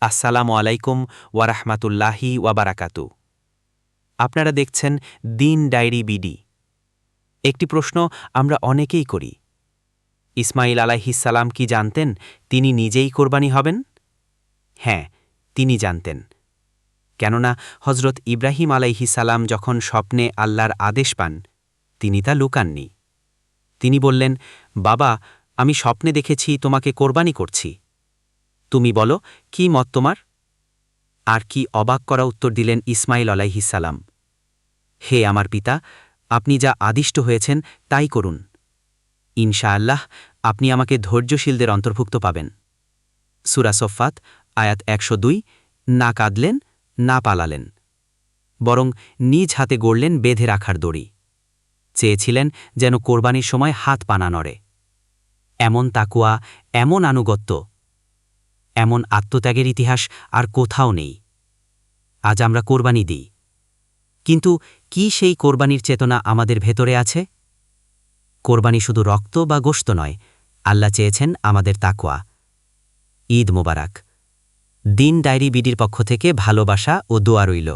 আসসালামু আলাইকুম ওয়ারাহমাতুল্লাহি ওয়াবারাকাতু। আপনারা দেখছেন দিন ডায়েরি বিডি। একটি প্রশ্ন আমরা অনেকেই করি, ইসমাঈল আলাইহিসসালাম কি জানতেন তিনি নিজেই কোরবানি হবেন? হ্যাঁ, তিনি জানতেন। কেননা হজরত ইব্রাহিম আলাইহিসসালাম যখন স্বপ্নে আল্লাহর আদেশ পান, তিনি তা লুকাননি। তিনি বললেন, বাবা, আমি স্বপ্নে দেখেছি তোমাকে কোরবানি করছি। তুমি বলো, কি মত তোমার? আর কি অবাক করা উত্তর দিলেন ইসমাঈল আলাইহিসসালাম, হে আমার পিতা, আপনি যা আদিষ্ট হয়েছেন তাই করুন। ইনশাআল্লাহ আপনি আমাকে ধৈর্যশীলদের অন্তর্ভুক্ত পাবেন। সূরা সফফাত আয়াত ১০২। না কাঁদলেন, না পালালেন, বরং নিজ হাতে গড়লেন বেঁধে রাখার দড়ি। চেয়েছিলেন যেন কোরবানির সময় হাত পা না নড়ে। এমন তাকওয়া, এমন আনুগত্য, এমন আত্মত্যাগের ইতিহাস আর কোথাও নেই। আজ আমরা কোরবানি দিই, কিন্তু কি সেই কোরবানির চেতনা আমাদের ভেতরে আছে? কোরবানি শুধু রক্ত বা গোশত নয়, আল্লাহ চেয়েছেন আমাদের তাকওয়া। ঈদ মোবারক। দিন ডায়েরি বিডির পক্ষ থেকে ভালোবাসা ও দোয়া রইল।